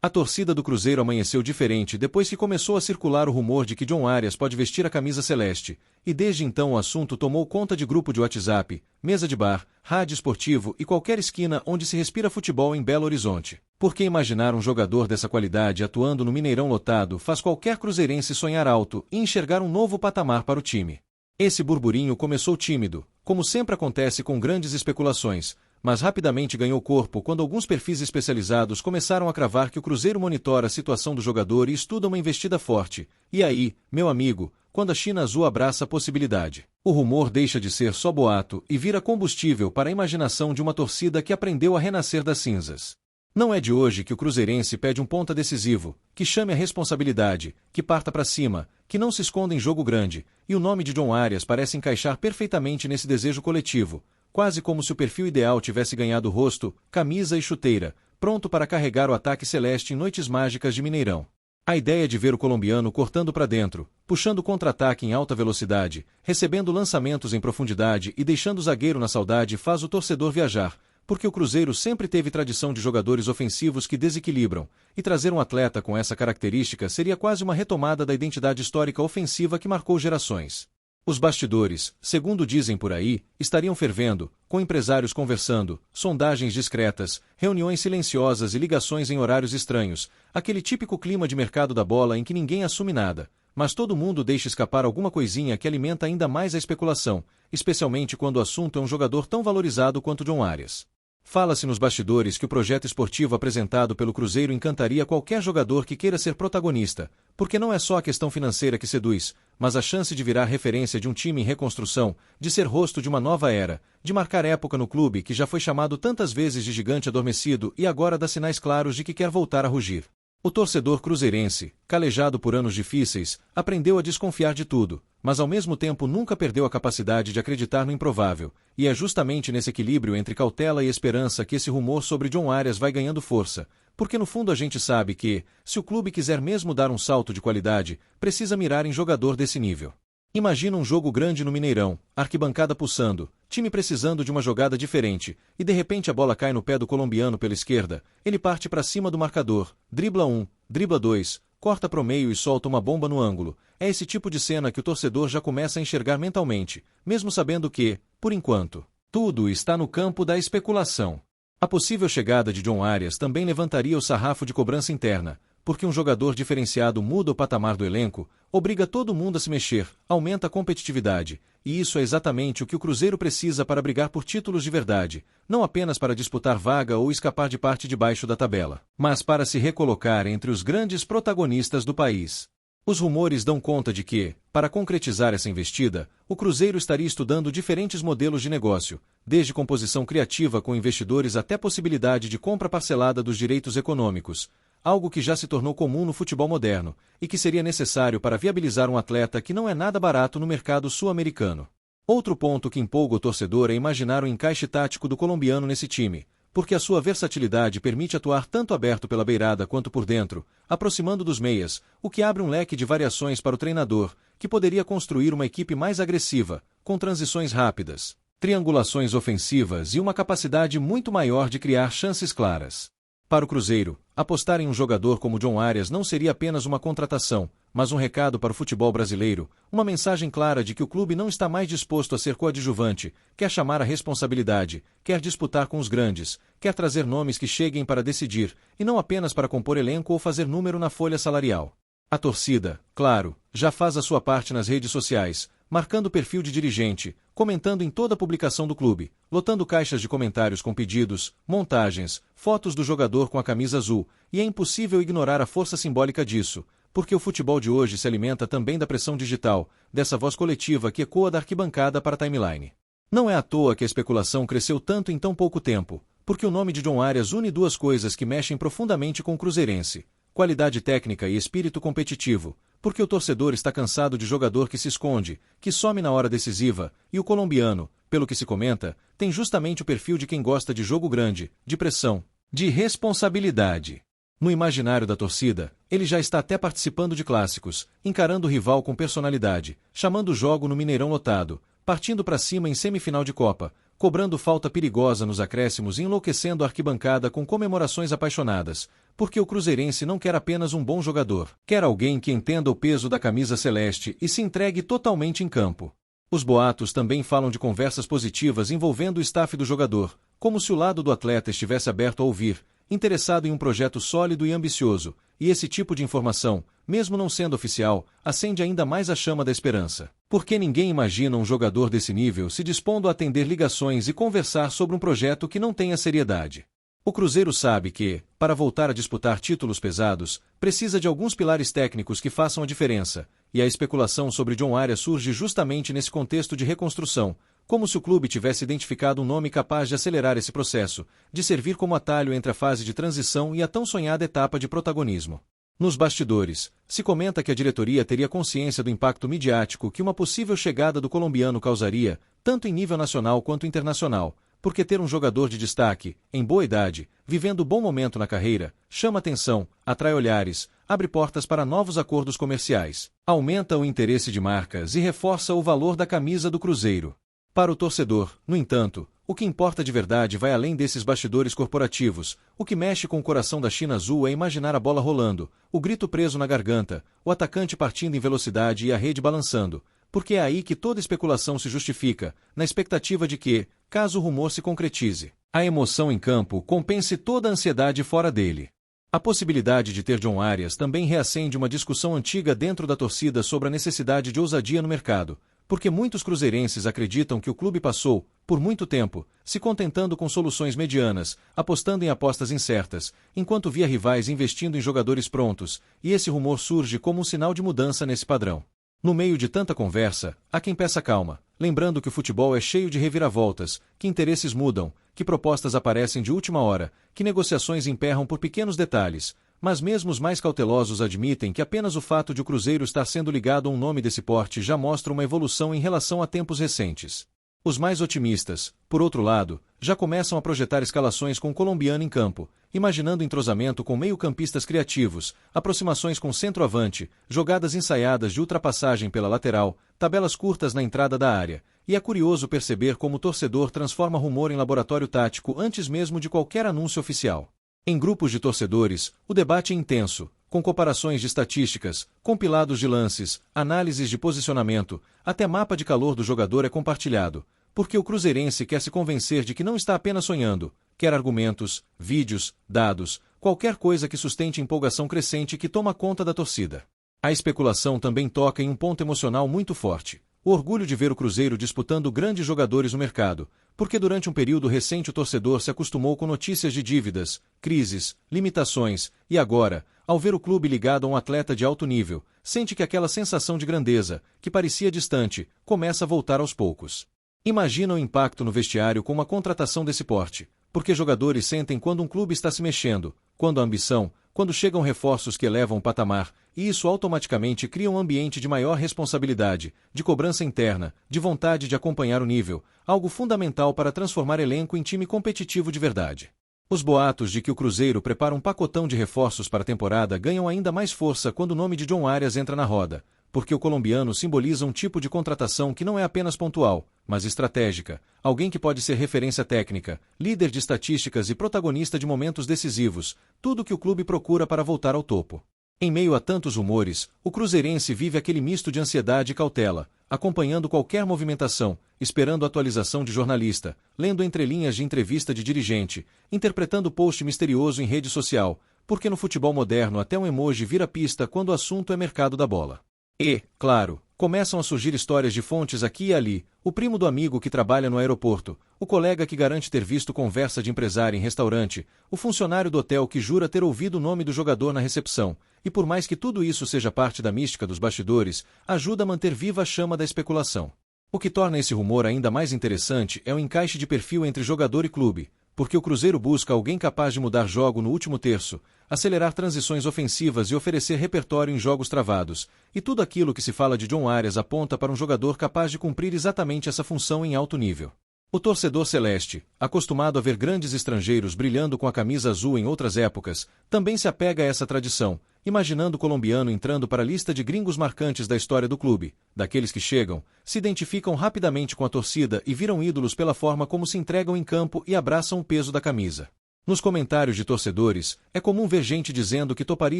A torcida do Cruzeiro amanheceu diferente depois que começou a circular o rumor de que John Arias pode vestir a camisa celeste, e desde então o assunto tomou conta de grupo de WhatsApp, mesa de bar, rádio esportivo e qualquer esquina onde se respira futebol em Belo Horizonte. Porque imaginar um jogador dessa qualidade atuando no Mineirão lotado faz qualquer cruzeirense sonhar alto e enxergar um novo patamar para o time. Esse burburinho começou tímido, como sempre acontece com grandes especulações, mas rapidamente ganhou corpo quando alguns perfis especializados começaram a cravar que o Cruzeiro monitora a situação do jogador e estuda uma investida forte. E aí, meu amigo, quando a China Azul abraça a possibilidade, o rumor deixa de ser só boato e vira combustível para a imaginação de uma torcida que aprendeu a renascer das cinzas. Não é de hoje que o cruzeirense pede um ponta decisivo, que chame a responsabilidade, que parta para cima, que não se esconda em jogo grande, e o nome de John Arias parece encaixar perfeitamente nesse desejo coletivo, quase como se o perfil ideal tivesse ganhado rosto, camisa e chuteira, pronto para carregar o ataque celeste em noites mágicas de Mineirão. A ideia de ver o colombiano cortando para dentro, puxando contra-ataque em alta velocidade, recebendo lançamentos em profundidade e deixando o zagueiro na saudade faz o torcedor viajar, porque o Cruzeiro sempre teve tradição de jogadores ofensivos que desequilibram, e trazer um atleta com essa característica seria quase uma retomada da identidade histórica ofensiva que marcou gerações. Os bastidores, segundo dizem por aí, estariam fervendo, com empresários conversando, sondagens discretas, reuniões silenciosas e ligações em horários estranhos, aquele típico clima de mercado da bola em que ninguém assume nada, mas todo mundo deixa escapar alguma coisinha que alimenta ainda mais a especulação, especialmente quando o assunto é um jogador tão valorizado quanto John Arias. Fala-se nos bastidores que o projeto esportivo apresentado pelo Cruzeiro encantaria qualquer jogador que queira ser protagonista, porque não é só a questão financeira que seduz, mas a chance de virar referência de um time em reconstrução, de ser rosto de uma nova era, de marcar época no clube que já foi chamado tantas vezes de gigante adormecido e agora dá sinais claros de que quer voltar a rugir. O torcedor cruzeirense, calejado por anos difíceis, aprendeu a desconfiar de tudo, mas ao mesmo tempo nunca perdeu a capacidade de acreditar no improvável, e é justamente nesse equilíbrio entre cautela e esperança que esse rumor sobre John Arias vai ganhando força, porque no fundo a gente sabe que, se o clube quiser mesmo dar um salto de qualidade, precisa mirar em jogador desse nível. Imagina um jogo grande no Mineirão, arquibancada pulsando, time precisando de uma jogada diferente, e de repente a bola cai no pé do colombiano pela esquerda, ele parte para cima do marcador, dribla um, dribla dois, corta pro meio e solta uma bomba no ângulo. É esse tipo de cena que o torcedor já começa a enxergar mentalmente, mesmo sabendo que, por enquanto, tudo está no campo da especulação. A possível chegada de John Arias também levantaria o sarrafo de cobrança interna, porque um jogador diferenciado muda o patamar do elenco, obriga todo mundo a se mexer, aumenta a competitividade, e isso é exatamente o que o Cruzeiro precisa para brigar por títulos de verdade, não apenas para disputar vaga ou escapar de parte de baixo da tabela, mas para se recolocar entre os grandes protagonistas do país. Os rumores dão conta de que, para concretizar essa investida, o Cruzeiro estaria estudando diferentes modelos de negócio, desde composição criativa com investidores até possibilidade de compra parcelada dos direitos econômicos, algo que já se tornou comum no futebol moderno, e que seria necessário para viabilizar um atleta que não é nada barato no mercado sul-americano. Outro ponto que empolga o torcedor é imaginar o encaixe tático do colombiano nesse time, porque a sua versatilidade permite atuar tanto aberto pela beirada quanto por dentro, aproximando dos meias, o que abre um leque de variações para o treinador, que poderia construir uma equipe mais agressiva, com transições rápidas, triangulações ofensivas e uma capacidade muito maior de criar chances claras. Para o Cruzeiro, apostar em um jogador como John Arias não seria apenas uma contratação, mas um recado para o futebol brasileiro, uma mensagem clara de que o clube não está mais disposto a ser coadjuvante, quer chamar a responsabilidade, quer disputar com os grandes, quer trazer nomes que cheguem para decidir, e não apenas para compor elenco ou fazer número na folha salarial. A torcida, claro, já faz a sua parte nas redes sociais, marcando o perfil de dirigente, comentando em toda a publicação do clube, lotando caixas de comentários com pedidos, montagens, fotos do jogador com a camisa azul, e é impossível ignorar a força simbólica disso, porque o futebol de hoje se alimenta também da pressão digital, dessa voz coletiva que ecoa da arquibancada para a timeline. Não é à toa que a especulação cresceu tanto em tão pouco tempo, porque o nome de John Arias une duas coisas que mexem profundamente com o cruzeirense: qualidade técnica e espírito competitivo, porque o torcedor está cansado de jogador que se esconde, que some na hora decisiva, e o colombiano, pelo que se comenta, tem justamente o perfil de quem gosta de jogo grande, de pressão, de responsabilidade. No imaginário da torcida, ele já está até participando de clássicos, encarando o rival com personalidade, chamando o jogo no Mineirão lotado, partindo para cima em semifinal de Copa, cobrando falta perigosa nos acréscimos e enlouquecendo a arquibancada com comemorações apaixonadas, porque o cruzeirense não quer apenas um bom jogador, quer alguém que entenda o peso da camisa celeste e se entregue totalmente em campo. Os boatos também falam de conversas positivas envolvendo o staff do jogador, como se o lado do atleta estivesse aberto a ouvir, interessado em um projeto sólido e ambicioso, e esse tipo de informação, mesmo não sendo oficial, acende ainda mais a chama da esperança. Porque ninguém imagina um jogador desse nível se dispondo a atender ligações e conversar sobre um projeto que não tenha seriedade. O Cruzeiro sabe que, para voltar a disputar títulos pesados, precisa de alguns pilares técnicos que façam a diferença, e a especulação sobre John Arias surge justamente nesse contexto de reconstrução, como se o clube tivesse identificado um nome capaz de acelerar esse processo, de servir como atalho entre a fase de transição e a tão sonhada etapa de protagonismo. Nos bastidores, se comenta que a diretoria teria consciência do impacto midiático que uma possível chegada do colombiano causaria, tanto em nível nacional quanto internacional, porque ter um jogador de destaque, em boa idade, vivendo bom momento na carreira, chama atenção, atrai olhares, abre portas para novos acordos comerciais, aumenta o interesse de marcas e reforça o valor da camisa do Cruzeiro. Para o torcedor, no entanto, o que importa de verdade vai além desses bastidores corporativos. O que mexe com o coração da China Azul é imaginar a bola rolando, o grito preso na garganta, o atacante partindo em velocidade e a rede balançando, porque é aí que toda especulação se justifica, na expectativa de que, caso o rumor se concretize, a emoção em campo compense toda a ansiedade fora dele. A possibilidade de ter John Arias também reacende uma discussão antiga dentro da torcida sobre a necessidade de ousadia no mercado, porque muitos cruzeirenses acreditam que o clube passou, por muito tempo, se contentando com soluções medianas, apostando em apostas incertas, enquanto via rivais investindo em jogadores prontos, e esse rumor surge como um sinal de mudança nesse padrão. No meio de tanta conversa, há quem peça calma, lembrando que o futebol é cheio de reviravoltas, que interesses mudam, que propostas aparecem de última hora, que negociações emperram por pequenos detalhes, mas mesmo os mais cautelosos admitem que apenas o fato de o Cruzeiro estar sendo ligado a um nome desse porte já mostra uma evolução em relação a tempos recentes. Os mais otimistas, por outro lado, já começam a projetar escalações com o colombiano em campo, imaginando entrosamento com meio-campistas criativos, aproximações com centroavante, jogadas ensaiadas de ultrapassagem pela lateral, tabelas curtas na entrada da área, e é curioso perceber como o torcedor transforma rumor em laboratório tático antes mesmo de qualquer anúncio oficial. Em grupos de torcedores, o debate é intenso, com comparações de estatísticas, compilados de lances, análises de posicionamento, até mapa de calor do jogador é compartilhado, porque o cruzeirense quer se convencer de que não está apenas sonhando, quer argumentos, vídeos, dados, qualquer coisa que sustente empolgação crescente que toma conta da torcida. A especulação também toca em um ponto emocional muito forte. O orgulho de ver o Cruzeiro disputando grandes jogadores no mercado, porque durante um período recente o torcedor se acostumou com notícias de dívidas, crises, limitações, e agora, ao ver o clube ligado a um atleta de alto nível, sente que aquela sensação de grandeza, que parecia distante, começa a voltar aos poucos. Imagina o impacto no vestiário com uma contratação desse porte, porque jogadores sentem quando um clube está se mexendo, quando a ambição, quando chegam reforços que elevam o patamar, e isso automaticamente cria um ambiente de maior responsabilidade, de cobrança interna, de vontade de acompanhar o nível, algo fundamental para transformar elenco em time competitivo de verdade. Os boatos de que o Cruzeiro prepara um pacotão de reforços para a temporada ganham ainda mais força quando o nome de John Arias entra na roda, porque o colombiano simboliza um tipo de contratação que não é apenas pontual, mas estratégica, alguém que pode ser referência técnica, líder de estatísticas e protagonista de momentos decisivos, tudo que o clube procura para voltar ao topo. Em meio a tantos rumores, o cruzeirense vive aquele misto de ansiedade e cautela, acompanhando qualquer movimentação, esperando atualização de jornalista, lendo entrelinhas de entrevista de dirigente, interpretando post misterioso em rede social, porque no futebol moderno até um emoji vira pista quando o assunto é mercado da bola. E, claro, começam a surgir histórias de fontes aqui e ali, o primo do amigo que trabalha no aeroporto, o colega que garante ter visto conversa de empresário em restaurante, o funcionário do hotel que jura ter ouvido o nome do jogador na recepção, e por mais que tudo isso seja parte da mística dos bastidores, ajuda a manter viva a chama da especulação. O que torna esse rumor ainda mais interessante é o encaixe de perfil entre jogador e clube, porque o Cruzeiro busca alguém capaz de mudar jogo no último terço, acelerar transições ofensivas e oferecer repertório em jogos travados, e tudo aquilo que se fala de John Arias aponta para um jogador capaz de cumprir exatamente essa função em alto nível. O torcedor celeste, acostumado a ver grandes estrangeiros brilhando com a camisa azul em outras épocas, também se apega a essa tradição, imaginando o colombiano entrando para a lista de gringos marcantes da história do clube, daqueles que chegam, se identificam rapidamente com a torcida e viram ídolos pela forma como se entregam em campo e abraçam o peso da camisa. Nos comentários de torcedores, é comum ver gente dizendo que toparia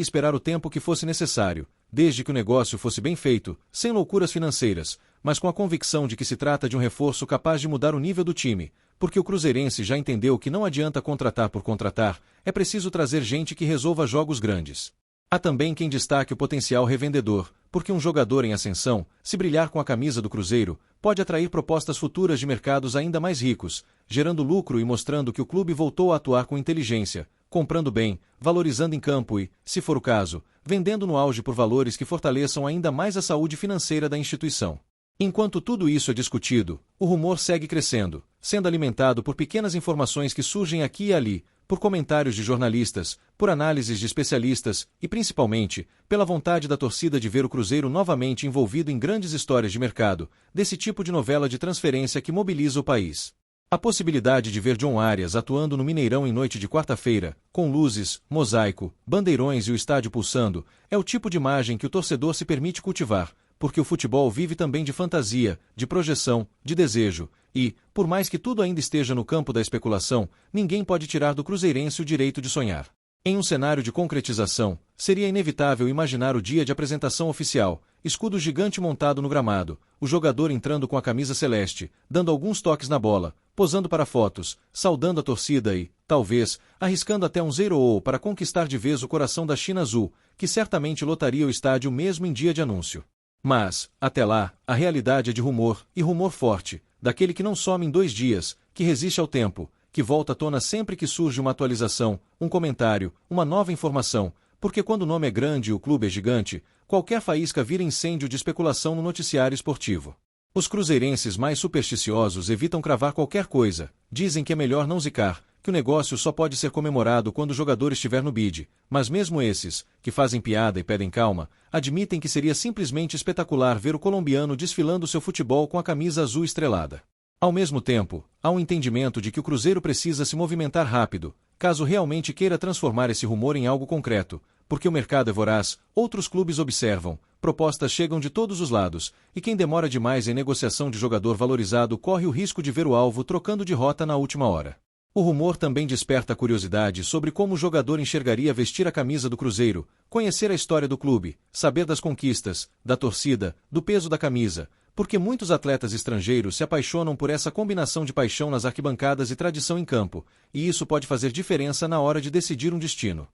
esperar o tempo que fosse necessário, desde que o negócio fosse bem feito, sem loucuras financeiras, mas com a convicção de que se trata de um reforço capaz de mudar o nível do time, porque o cruzeirense já entendeu que não adianta contratar por contratar, é preciso trazer gente que resolva jogos grandes. Há também quem destaque o potencial revendedor, porque um jogador em ascensão, se brilhar com a camisa do Cruzeiro, pode atrair propostas futuras de mercados ainda mais ricos, gerando lucro e mostrando que o clube voltou a atuar com inteligência, comprando bem, valorizando em campo e, se for o caso, vendendo no auge por valores que fortaleçam ainda mais a saúde financeira da instituição. Enquanto tudo isso é discutido, o rumor segue crescendo, sendo alimentado por pequenas informações que surgem aqui e ali, por comentários de jornalistas, por análises de especialistas e, principalmente, pela vontade da torcida de ver o Cruzeiro novamente envolvido em grandes histórias de mercado, desse tipo de novela de transferência que mobiliza o país. A possibilidade de ver John Arias atuando no Mineirão em noite de quarta-feira, com luzes, mosaico, bandeirões e o estádio pulsando, é o tipo de imagem que o torcedor se permite cultivar, porque o futebol vive também de fantasia, de projeção, de desejo, e, por mais que tudo ainda esteja no campo da especulação, ninguém pode tirar do cruzeirense o direito de sonhar. Em um cenário de concretização, seria inevitável imaginar o dia de apresentação oficial, escudo gigante montado no gramado, o jogador entrando com a camisa celeste, dando alguns toques na bola, posando para fotos, saudando a torcida e, talvez, arriscando até um 0-0 para conquistar de vez o coração da China Azul, que certamente lotaria o estádio mesmo em dia de anúncio. Mas, até lá, a realidade é de rumor, e rumor forte, daquele que não some em 2 dias, que resiste ao tempo, que volta à tona sempre que surge uma atualização, um comentário, uma nova informação, porque quando o nome é grande e o clube é gigante, qualquer faísca vira incêndio de especulação no noticiário esportivo. Os cruzeirenses mais supersticiosos evitam cravar qualquer coisa, dizem que é melhor não zicar, que o negócio só pode ser comemorado quando o jogador estiver no bid, mas mesmo esses, que fazem piada e pedem calma, admitem que seria simplesmente espetacular ver o colombiano desfilando seu futebol com a camisa azul estrelada. Ao mesmo tempo, há um entendimento de que o Cruzeiro precisa se movimentar rápido, caso realmente queira transformar esse rumor em algo concreto, porque o mercado é voraz, outros clubes observam, propostas chegam de todos os lados, e quem demora demais em negociação de jogador valorizado corre o risco de ver o alvo trocando de rota na última hora. O rumor também desperta curiosidade sobre como o jogador enxergaria vestir a camisa do Cruzeiro, conhecer a história do clube, saber das conquistas, da torcida, do peso da camisa, porque muitos atletas estrangeiros se apaixonam por essa combinação de paixão nas arquibancadas e tradição em campo, e isso pode fazer diferença na hora de decidir um destino.